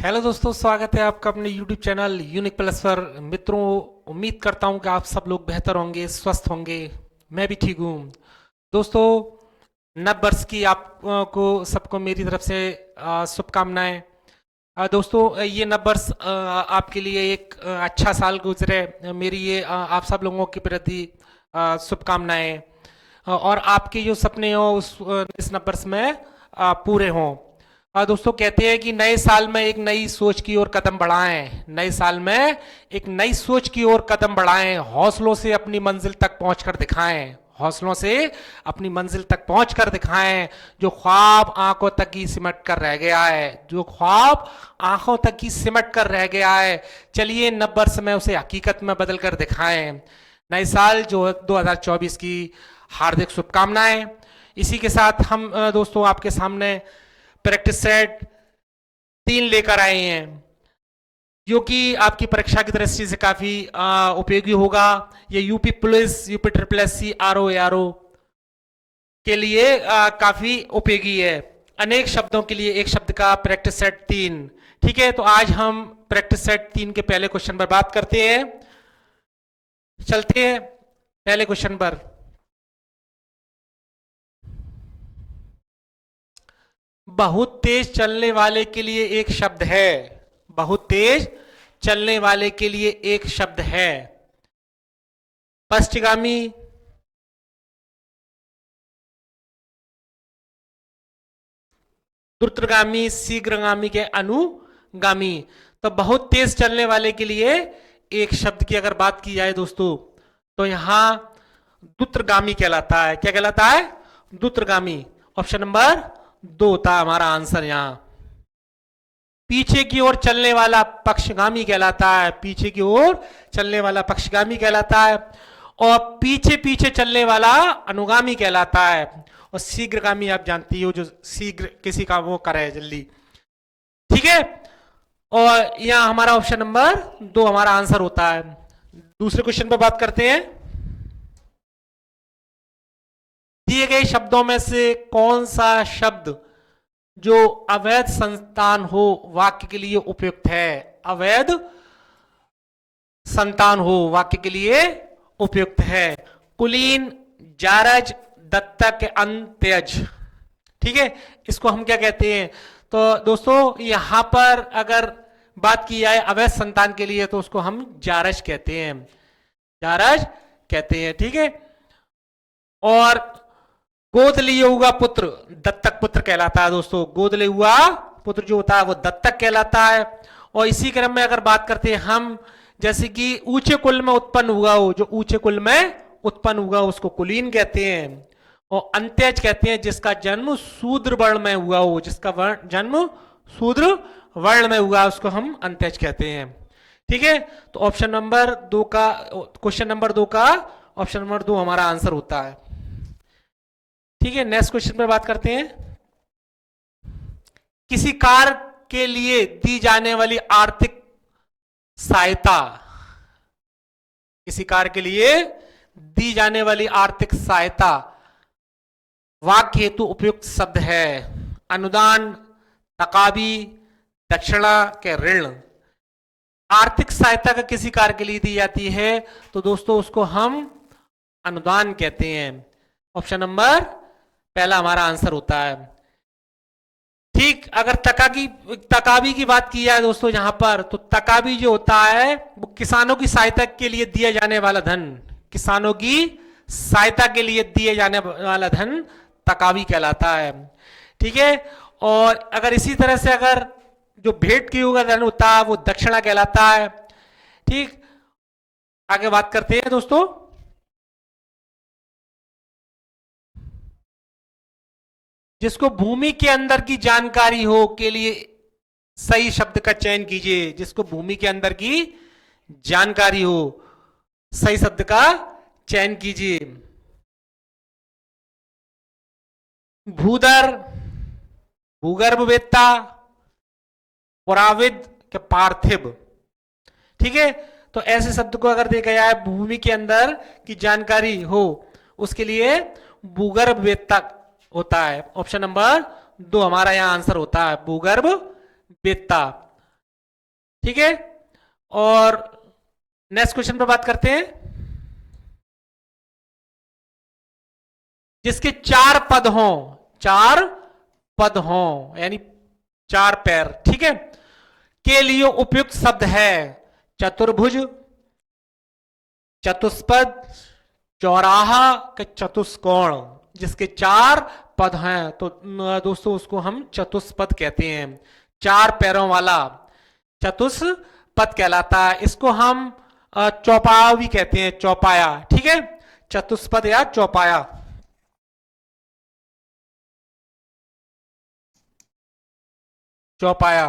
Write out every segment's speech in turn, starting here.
Hello दोस्तों, स्वागत है आपका अपने YouTube चैनल यूनिक प्लस पर। मित्रों, उम्मीद करता हूं कि आप सब लोग बेहतर होंगे, स्वस्थ होंगे। मैं भी ठीक हूं। दोस्तों, नव वर्ष की आप को सबको मेरी तरफ से शुभकामनाएं। दोस्तों, ये नव वर्ष आपके लिए एक अच्छा साल गुजरे। मेरी ये आप सब लोगों के प्रति शुभकामनाएं। और आपके जो सपने हो इस नव वर्ष में पूरे हों। दोस्तों, कहते हैं कि नए साल में एक नई सोच की ओर कदम बढ़ाएं। नए साल में एक नई सोच की ओर कदम बढ़ाएं। हौसलों से अपनी मंजिल तक पहुंचकर दिखाएं। हौसलों से अपनी मंजिल तक पहुंचकर दिखाएं। जो ख्वाब आंखों तक ही सिमट कर रह गया है, जो ख्वाब आंखों तक ही सिमट कर रह गया है, चलिए नव वर्ष में उसे हकीकत में बदल कर दिखाएं। नए साल जो 2024 की हार्दिक शुभकामनाएं। इसी के साथ हम दोस्तों आपके सामने प्रैक्टिस सेट 3 लेकर आए हैं, जो कि आपकी परीक्षा की दृष्टि से काफी उपयोगी होगा। ये UP police, UP triple S C, R O के लिए काफी उपयोगी है। अनेक शब्दों के लिए एक शब्द का प्रैक्टिस सेट 3। ठीक है, तो आज हम प्रैक्टिस सेट 3 के पहले क्वेश्चन पर बात करते हैं। चलते हैं पहले क्वेश्चन पर। बहुत तेज चलने वाले के लिए एक शब्द है। बहुत तेज चलने वाले के लिए एक शब्द है। पश्चिगामी, द्रुतगामी, शीघ्रगामी के अनुगामी। तो बहुत तेज चलने वाले के लिए एक शब्द की अगर बात की जाए दोस्तों, तो यहां द्रुतगामी कहलाता है। क्या कहलाता है? द्रुतगामी। ऑप्शन नंबर 2 था हमारा आंसर यहां। पीछे की ओर चलने वाला पक्षगामी कहलाता है। पीछे की ओर चलने वाला पक्षगामी कहलाता है। और पीछे पीछे चलने वाला अनुगामी कहलाता है। और शीघ्रगामी आप जानती हो, जो शीघ्र किसी का वो करे जल्दी। ठीक है, और यहां हमारा ऑप्शन नंबर 2 हमारा आंसर होता है। दूसरे क्वेश्चन पर बात करते हैं। दिए गए शब्दों में से कौन सा शब्द जो अवैध संतान हो वाक्य के लिए उपयुक्त है? अवैध संतान हो वाक्य के लिए उपयुक्त है। कुलीन, जारज, दत्तक, अंत्यज। ठीक है, इसको हम क्या कहते हैं? तो दोस्तों, यहां पर अगर बात की जाए अवैध संतान के लिए, तो उसको हम जारज कहते हैं। जारज कहते हैं। ठीक है, और गोद लिए हुआ पुत्र दत्तक पुत्र कहलाता है। दोस्तों, गोद लिए हुआ पुत्र जो होता है वो दत्तक कहलाता है। और इसी क्रम में अगर बात करते हैं हम, जैसे कि ऊंचे कुल में उत्पन्न हुआ हो, जो ऊंचे कुल में उत्पन्न हुआ उसको कुलीन कहते हैं। और अंत्यज कहते हैं जिसका जन्म शूद्र वर्ण में हुआ हो। जिसका जन्म शूद्र वर्ण में हुआ उसको हम अंत्यज कहते हैं। ठीक है, तो ऑप्शन नंबर 2 का, क्वेश्चन नंबर 2 का ऑप्शन नंबर 2 हमारा आंसर होता है। ठीक है, नेक्स्ट क्वेश्चन पर बात करते हैं। किसी कार के लिए दी जाने वाली आर्थिक सहायता, किसी कार के लिए दी जाने वाली आर्थिक सहायता वाक्य हेतु उपयुक्त शब्द है। अनुदान, तकाबी, दक्षिणा के ऋण। आर्थिक सहायता का किसी कार के लिए दी जाती है तो दोस्तों उसको हम अनुदान कहते हैं। ऑप्शन नंबर पहला हमारा आंसर होता है। ठीक, अगर तकाबी की बात की जाए दोस्तों यहां पर, तो तकाबी जो होता है वो किसानों की सहायता के लिए दिया जाने वाला धन। किसानों की सहायता के लिए दिए जाने वाला धन तकाबी कहलाता है। ठीक है, और अगर इसी तरह से अगर जो भेंट की हुआ धन होता है वो दक्षिणा कहलाता है। ठीक, आगे बात करते हैं दोस्तों। जिसको भूमि के अंदर की जानकारी हो के लिए सही शब्द का चयन कीजिए। जिसको भूमि के अंदर की जानकारी हो, सही शब्द का चयन कीजिए। भूधर, भूगर्भवेत्ता, पुराविद के पार्थिव। ठीक है, तो ऐसे शब्द को अगर देखा जाए भूमि के अंदर की जानकारी हो, उसके लिए भूगर्भवेत्ता होता है। ऑप्शन नंबर 2 हमारा यहां आंसर होता है, भूगर्भवेत्ता। ठीक है। और नेक्स्ट क्वेश्चन पर बात करते हैं। जिसके चार पद हों, चार पद हों यानी चार पैर, ठीक है, के लिए उपयुक्त शब्द है चतुर्भुज, चतुष्पद, चौराहा के चतुष्कोण। जिसके चार पद हैं तो दोस्तों उसको हम चतुष्पद कहते हैं। चार पैरों वाला चतुष्पद कहलाता है। इसको हम चौपाया भी कहते हैं, चौपाया, ठीक है, चतुष्पद या चौपाया। चौपाया,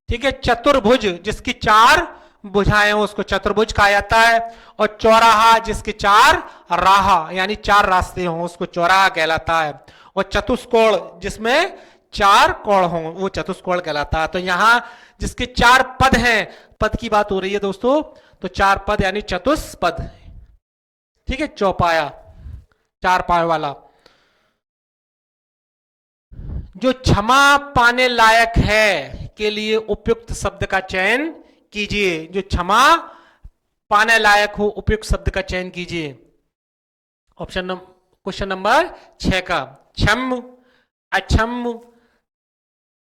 ठीक है। चतुर्भुज जिसकी चार भुजाएं हो उसको चतुर्भुज कहा जाता है। और चौराहा जिसके चार राह यानी चार रास्ते हों उसको चौराहा कहलाता है। और चतुष्कोण जिसमें चार कोण हों वो चतुष्कोण कहलाता है। तो यहां जिसके चार पद हैं, पद की बात हो रही है दोस्तों, तो चार पद यानी चतुष्पद, ठीक है, चौपाया, चार पाय वाला। जो क्षमा पाने लायक है के लिए उपयुक्त शब्द का चयन कीजिए। जो क्षमा पाने लायक हो उपयुक्त शब्द का चयन कीजिए। क्वेश्चन नंबर 6 का, क्षम, अक्षम,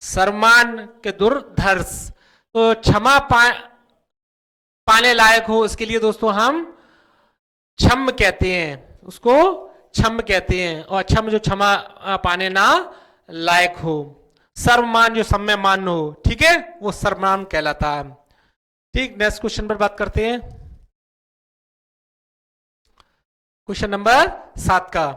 सर्वमान के दुर्धर्ष। तो क्षमा पाने लायक हो इसके लिए दोस्तों हम क्षम कहते हैं, उसको क्षम कहते हैं। और क्षम जो क्षमा पाने ना लायक हो। सर्वमान जो सम्मान हो, ठीक है, वो सर्वमान कहलाता है। ठीक, नेक्स्ट क्वेश्चन पर बात करते हैं। क्वेश्चन नंबर 7 का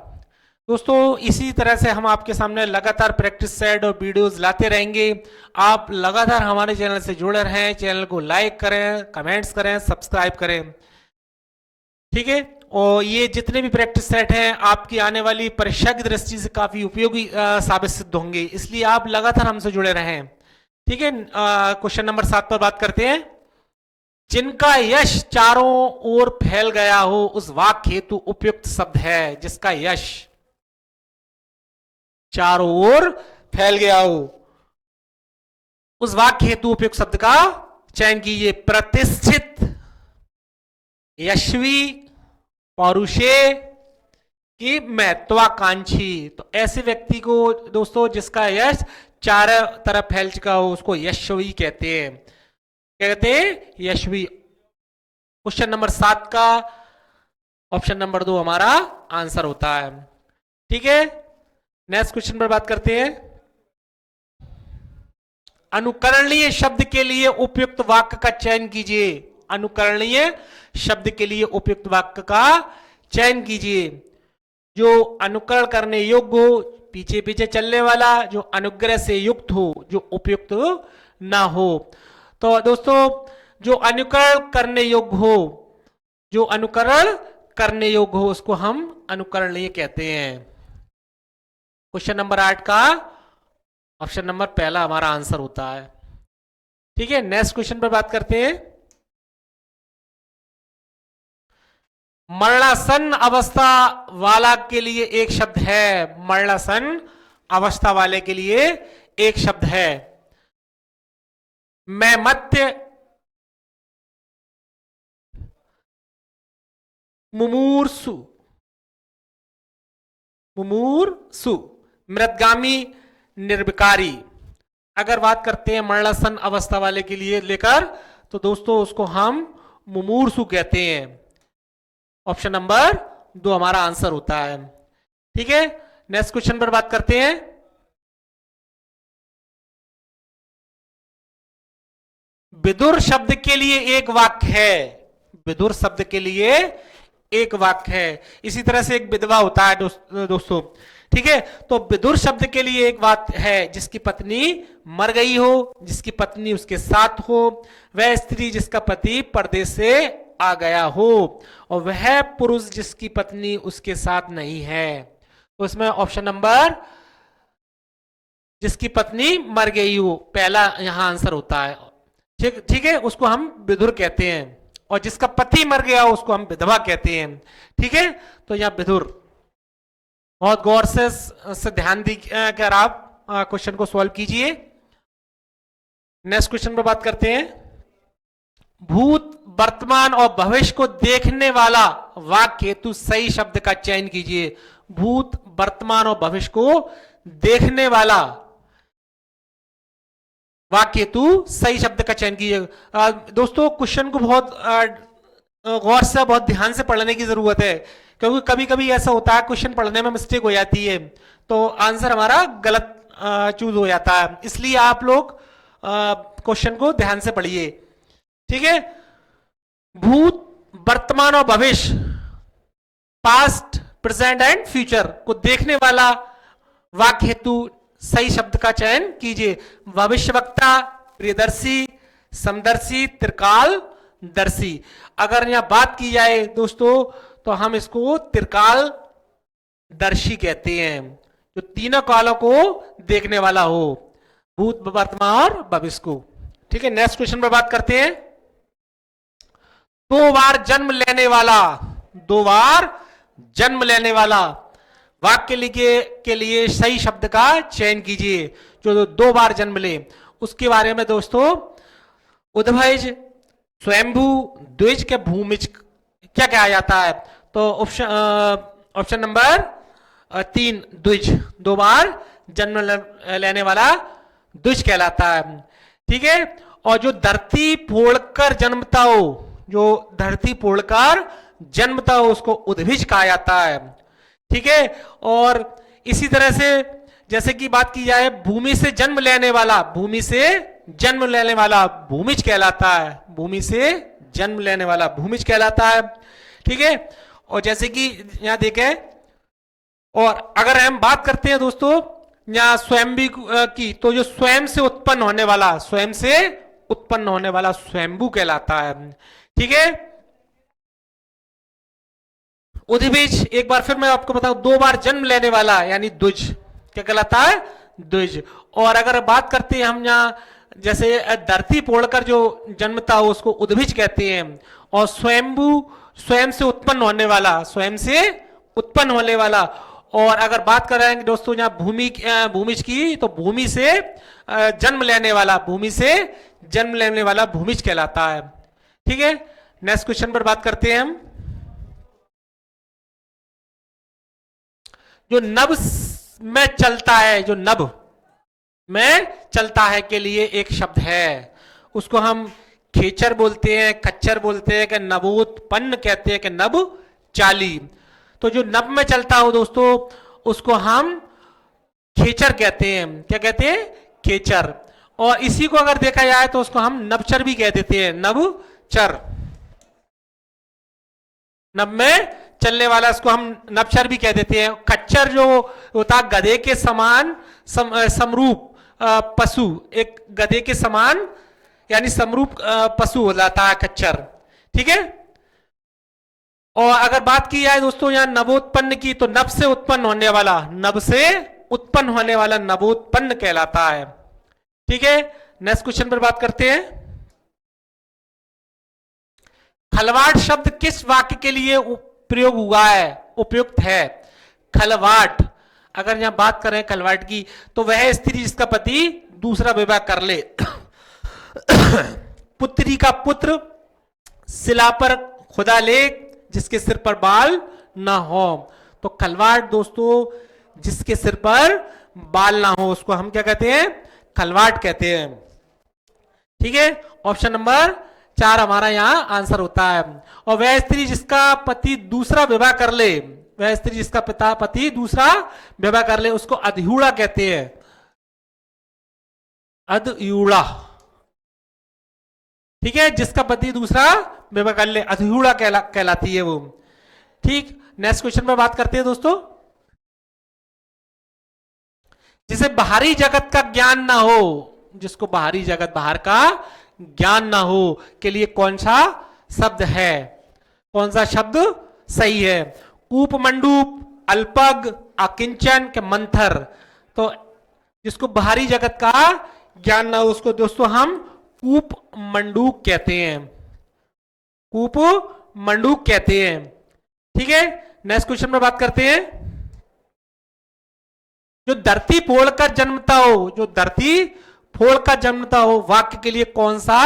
दोस्तों, इसी तरह से हम आपके सामने लगातार प्रैक्टिस सेट और वीडियोस लाते रहेंगे। आप लगातार हमारे चैनल से जुड़े रहें, चैनल को लाइक करें, कमेंट्स करें, सब्सक्राइब करें, ठीक है। और ये जितने भी प्रैक्टिस सेट हैं आपकी आने वाली परीक्षा की दृष्टि से काफी उपयोगी साबित सिद्ध होंगे, इसलिए आप लगातार हमसे जुड़े रहें, ठीक है। क्वेश्चन नंबर 7 पर बात करते हैं। जिनका यश चारों ओर फैल गया हो उस वाक्य हेतु उपयुक्त शब्द है। जिसका यश चारों ओर फैल गया हो उस वाक्य हेतु उपयुक्त शब्द का चयन कीजिए। प्रतिष्ठित, यशवी, पौरुषे की महत्वाकांक्षी। तो ऐसे व्यक्ति को दोस्तों जिसका यश चारों तरफ फैल चुका हो उसको यशवी कहते हैं। क्या कहते हैं? यशवी। क्वेश्चन नंबर 7 का ऑप्शन नंबर 2 हमारा आंसर होता है, ठीक है। नेक्स्ट क्वेश्चन पर बात करते हैं। अनुकरणीय शब्द के लिए उपयुक्त वाक्य का चयन कीजिए। अनुकरणीय शब्द के लिए उपयुक्त वाक्य का चयन कीजिए। जो अनुकरण करने योग्य हो, पीछे पीछे चलने वाला, जो अनुग्रह से युक्त हो, जो उपयुक्त ना हो। तो दोस्तों जो अनुकरण करने योग्य हो, जो अनुकरण करने योग्य हो उसको हम अनुकरणीय कहते हैं। क्वेश्चन नंबर 8 का ऑप्शन नंबर पहला हमारा आंसर होता है, ठीक है। नेक्स्ट क्वेश्चन पर बात करते हैं। मरणासन अवस्था वाला के लिए एक शब्द है। मरणासन अवस्था वाले के लिए एक शब्द है। मैमत्य, मुमूर्सु, मुमूर्सु, मृतगामी, निर्विकारी। अगर बात करते हैं मरणासन अवस्था वाले के लिए लेकर तो दोस्तों उसको हम मुमूर्सु कहते हैं। ऑप्शन नंबर 2 हमारा आंसर होता है, ठीक है। नेक्स्ट क्वेश्चन पर बात करते हैं। विदुर शब्द के लिए एक वाक्य है। विदुर शब्द के लिए एक वाक्य है। इसी तरह से एक विधवा होता है दोस्तों, ठीक है। तो विदुर शब्द के लिए एक वाक्य है। जिसकी पत्नी मर गई हो, जिसकी पत्नी उसके साथ हो, वह स्त्री जिसका पति परदेश से आ गया हो, और वह पुरुष जिसकी पत्नी उसके साथ नहीं है। तो इसमें ऑप्शन नंबर जिसकी पत्नी मर गई हो पहला यहां आंसर होता है, ठीक है। उसको हम विधुर कहते हैं। और जिसका पति मर गया हो उसको हम विधवा कहते हैं, ठीक है। तो यहां विधुर। बहुत गौर से ध्यान देकर आप क्वेश्चन को सॉल्व कीजिए। नेक्स्ट क्वेश्चन पर बात करते हैं। भूत वर्तमान और भविष्य को देखने वाला वाक्य हेतु सही शब्द का चयन कीजिए। भूत वर्तमान और भविष्य को देखने वाला वाक्य हेतु सही शब्द का चयन कीजिए। दोस्तों क्वेश्चन को बहुत गौर से बहुत ध्यान से पढ़ने की जरूरत है, क्योंकि कभी कभी ऐसा होता है क्वेश्चन पढ़ने में मिस्टेक हो जाती है तो आंसर हमारा गलत चूज हो जाता है। इसलिए आप लोग क्वेश्चन को ध्यान से पढ़िए, ठीक है। भूत वर्तमान और भविष्य, पास्ट प्रेजेंट एंड फ्यूचर को देखने वाला वाक्य हेतु सही शब्द का चयन कीजिए। भविष्यवक्ता, प्रियदर्शी, समदर्शी, त्रिकालदर्शी। अगर यहां बात की जाए दोस्तों तो हम इसको त्रिकालदर्शी कहते हैं, जो तीनों कालों को देखने वाला हो, भूत वर्तमान और भविष्य को, ठीक है। नेक्स्ट क्वेश्चन पर बात करते हैं। 2 बार जन्म लेने वाला, 2 बार जन्म लेने वाला वाक्य के लिए सही शब्द का चयन कीजिए। जो 2 बार जन्म ले उसके बारे में दोस्तों उद्भज, स्वयंभू, द्विज के भूमिज क्या कहा जाता है? तो ऑप्शन नंबर 3 द्विज, 2 बार जन्म लेने वाला द्विज कहलाता है, ठीक है। और जो धरती फोड़कर जन्मता हो, जो धरती फोड़कर जन्मता हो उसको उद्भिज कहा जाता है, ठीक है। और इसी तरह से जैसे कि बात की जाए भूमि से जन्म लेने वाला, भूमि से जन्म लेने वाला भूमिज कहलाता है, भूमि से जन्म लेने वाला भूमिज कहलाता है, ठीक है। और जैसे कि यहां देखें, और अगर हम बात करते हैं दोस्तों यहां स्वयंभू की, तो जो स्वयं से उत्पन्न होने वाला, स्वयं से उत्पन्न होने वाला स्वयंभू कहलाता है, ठीक है। उद्भिज, एक बार फिर मैं आपको बताऊं, 2 बार जन्म लेने वाला यानी द्विज क्या कहलाता है? द्विज। और अगर बात करते हैं हम यहां जैसे धरती फोड़कर जो जन्मता हो उसको उद्भिज कहते हैं। और स्वयंभू, स्वयं से उत्पन्न होने वाला, स्वयं से उत्पन्न होने वाला। और अगर बात कर रहे हैं दोस्तों यहाँ भूमिज की, तो भूमि से जन्म लेने वाला, भूमि से जन्म लेने वाला भूमिज कहलाता है, ठीक है। नेक्स्ट क्वेश्चन पर बात करते हैं हम। जो नभ में चलता है, जो नभ में चलता है के लिए एक शब्द है, उसको हम खेचर बोलते हैं, खच्चर बोलते हैं, कि नभोत्पन्न कहते हैं, कि नभ चाली। तो जो नभ में चलता हो दोस्तों उसको हम खेचर कहते हैं। क्या कहते हैं? खेचर। और इसी को अगर देखा जाए तो उसको हम नभचर भी कह देते हैं, नभचर। नभ में चलने वाला उसको हम नभचर भी कह देते हैं। खच्चर जो होता है गधे के समान समरूप पशु, एक गधे के समान यानी समरूप पशु हो जाता है खच्चर, ठीक है। और अगर बात की जाए दोस्तों यहां नवोत्पन्न की, तो नभ से उत्पन्न होने वाला, नभ से उत्पन्न होने वाला नवोत्पन्न कहलाता है, ठीक है। नेक्स्ट क्वेश्चन पर बात करते हैं। खलवाट शब्द किस वाक्य के लिए प्रयोग हुआ है, उपयुक्त है? खलवाट, अगर यहां बात करें खलवाट की, तो वह स्त्री जिसका पति दूसरा विवाह कर ले, पुत्री का पुत्र, शिला पर खुदा लेख, जिसके सिर पर बाल ना हो। तो खलवाट दोस्तों जिसके सिर पर बाल ना हो उसको हम क्या कहते हैं? खलवाट कहते हैं, ठीक है। ऑप्शन नंबर 4 हमारा यहां आंसर होता है। और वह स्त्री जिसका पति दूसरा विवाह कर ले, वह स्त्री जिसका पति दूसरा विवाह कर ले उसको अधयूड़ा कहते हैं, अधयूड़ा, ठीक है। जिसका पति दूसरा विवाह कर ले अधयूड़ा कहलाती है वो, ठीक। नेक्स्ट क्वेश्चन पर बात करते हैं दोस्तों। जिसे बाहरी जगत का ज्ञान ना हो, जिसको बाहरी जगत, बाहर का ज्ञान ना हो के लिए कौन सा शब्द है, कौन सा शब्द सही है? कूप मंडूप, अल्पग, अकिंचन के मंथर। तो जिसको बाहरी जगत का ज्ञान ना हो उसको दोस्तों हम कूप मंडूक कहते हैं, कूप मंडूक कहते हैं, ठीक है। नेक्स्ट क्वेश्चन में बात करते हैं। जो धरती फोड़कर जन्मता हो, जो धरती फोड़ का जन्मता हो वाक्य के लिए कौन सा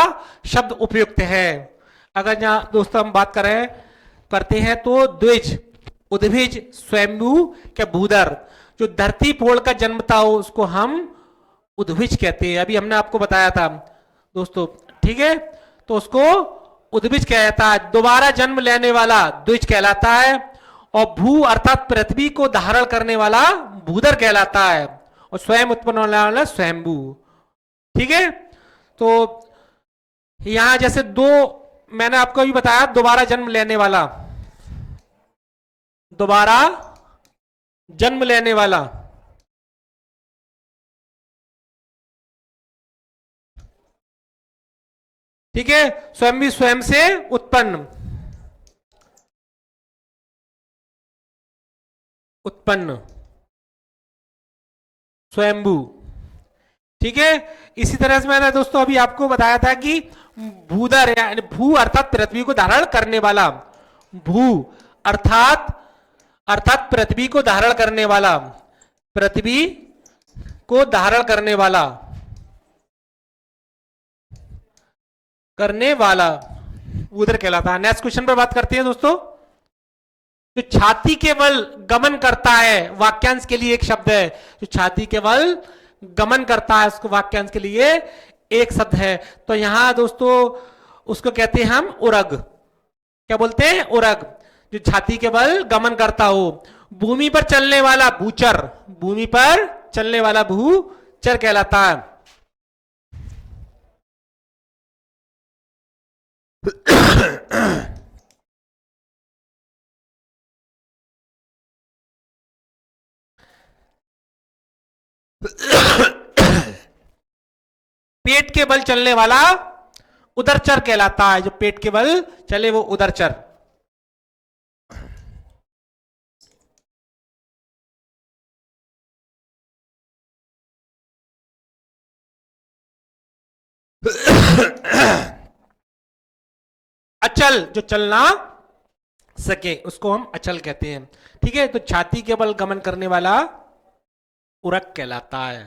शब्द उपयुक्त है? अगर यहां दोस्तों हम बात करें करते हैं तो द्विज, उद्भिज, स्वयंभू क्या भूधर। जो धरती फोड़ का जन्मता हो उसको हम उद्भिज कहते हैं, अभी हमने आपको बताया था दोस्तों, ठीक है। तो उसको उद्भिज कहता है। दोबारा जन्म लेने वाला द्विज कहलाता है, और भू अर्थात पृथ्वी को धारण करने वाला भूधर कहलाता है, और स्वयं उत्पन्न होने वाला स्वयंभू, ठीक है। तो यहां जैसे दो मैंने आपको अभी बताया, दोबारा जन्म लेने वाला, दोबारा जन्म लेने वाला, ठीक है। स्वयं भी स्वयं से उत्पन्न, उत्पन्न स्वयंभू, ठीक है। इसी तरह से मैंने दोस्तों अभी आपको बताया था कि भूधर यानी भू अर्थात पृथ्वी को धारण करने वाला, भू अर्थात अर्थात पृथ्वी को धारण करने वाला, पृथ्वी को धारण करने वाला, करने वाला भूधर कहलाता है। नेक्स्ट क्वेश्चन पर बात करते हैं दोस्तों। जो छाती के बल गमन करता है वाक्यांश के लिए एक शब्द है, जो छाती के बल गमन करता है उसको वाक्यांश के लिए एक शब्द है। तो यहां दोस्तों उसको कहते हैं हम उरग, क्या बोलते हैं? उरग। जो छाती के बल गमन करता हो, भूमि पर चलने वाला भूचर, भूमि पर चलने वाला भूचर कहलाता है। पेट के बल चलने वाला उदरचर कहलाता है, जो पेट के बल चले वो उदरचर। अचल, जो चल ना सके उसको हम अचल कहते हैं, ठीक है। तो छाती के बल गमन करने वाला उरक कहलाता है,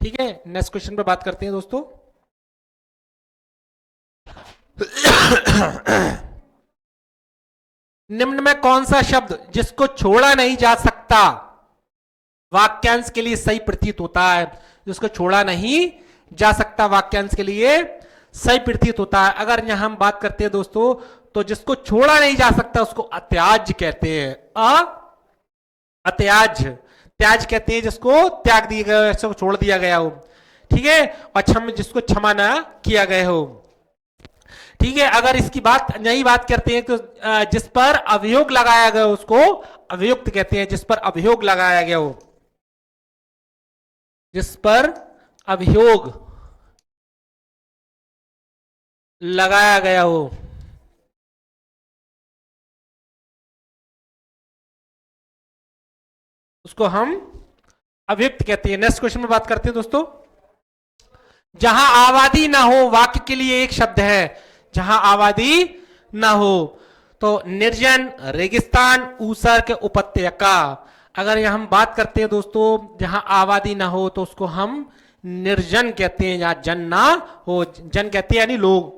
ठीक है। नेक्स्ट क्वेश्चन पे बात करते हैं दोस्तों। निम्न में कौन सा शब्द जिसको छोड़ा नहीं जा सकता वाक्यांश के लिए सही प्रतीत होता है? जिसको छोड़ा नहीं जा सकता वाक्यांश के लिए सही प्रतीत होता है। अगर यहां हम बात करते हैं दोस्तों, तो जिसको छोड़ा नहीं जा सकता उसको अत्याज कहते हैं। अत्याज, त्याज कहते हैं जिसको त्याग दिया गया, जिसको छोड़ दिया गया हो, ठीक है। और क्षम जिसको क्षमा ना किया गया हो, ठीक है। अगर इसकी बात नई बात करते हैं तो जिस पर अभियोग लगाया गया उसको अभियुक्त कहते हैं, जिस पर अभियोग लगाया गया हो, जिस पर अभियोग लगाया गया हो उसको हम अभियुक्त कहते हैं। नेक्स्ट क्वेश्चन में बात करते हैं दोस्तों। जहां आबादी ना हो वाक्य के लिए एक शब्द है, जहां आबादी ना हो, तो निर्जन, रेगिस्तान, ऊसर के उपत्यका। अगर यहां हम बात करते हैं दोस्तों जहां आबादी ना हो तो उसको हम निर्जन कहते हैं, जहां जन ना हो, जन कहते हैं यानी लोग,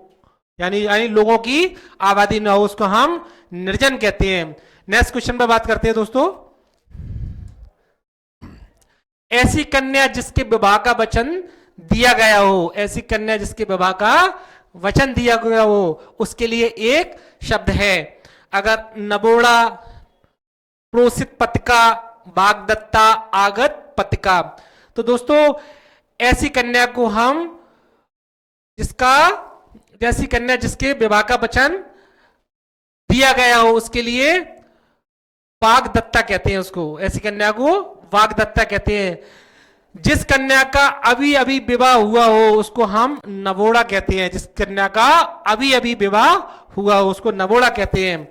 यानी लोगों की आबादी ना हो उसको हम निर्जन कहते हैं। नेक्स्ट क्वेश्चन पर बात करते हैं दोस्तों। ऐसी कन्या जिसके विवाह का वचन दिया गया हो, ऐसी कन्या जिसके विवाह का वचन दिया गया हो उसके लिए एक शब्द है। अगर नबोड़ा, प्रोसित पतिका, बागदत्ता, आगत पतिका। तो दोस्तों ऐसी कन्या को हम जिसका जैसी कन्या जिसके विवाह का वचन दिया गया हो उसके लिए वागदत्ता कहते हैं उसको, ऐसी कन्या को वागदत्ता कहते हैं। जिस कन्या का अभी अभी विवाह हुआ हो उसको हम नवोड़ा कहते हैं, जिस कन्या का अभी अभी विवाह हुआ हो उसको नवोड़ा कहते हैं,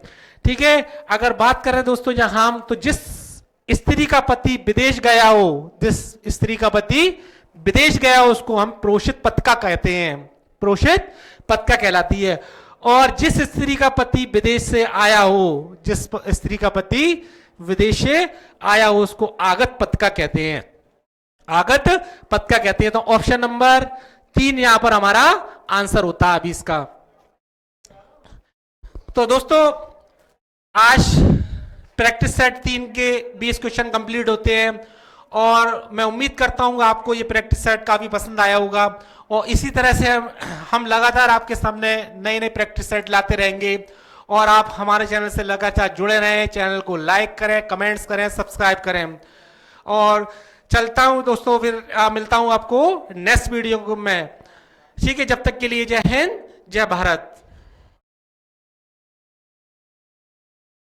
ठीक है। अगर बात करें दोस्तों यहां हम, तो जिस स्त्री का पति विदेश गया हो, जिस स्त्री का पति विदेश गया हो उसको हम प्रोषित पतिका कहते हैं, प्रोषित पतिका कहलाती है। और जिस स्त्री का पति विदेश से आया हो, जिस स्त्री का पति विदेश से आया हो उसको आगत पतिका कहते हैं, आगत पद क्या कहते हैं। तो ऑप्शन नंबर 3 यहां पर हमारा आंसर होता है अभी इसका। तो दोस्तों आज प्रैक्टिस सेट 3 के 20 क्वेश्चन कंप्लीट होते हैं और मैं उम्मीद करता हूं आपको ये प्रैक्टिस सेट काफी पसंद आया होगा और इसी तरह से हम लगातार आपके सामने नए नए प्रैक्टिस सेट लाते रहेंगे और आप हमारे चैनल से लगातार जुड़े रहें। चैनल को लाइक करें, कमेंट्स करें, सब्सक्राइब करें और चलता हूं दोस्तों, फिर मिलता हूं आपको नेक्स्ट वीडियो में। ठीक है, जब तक के लिए जय हिंद, जय भारत।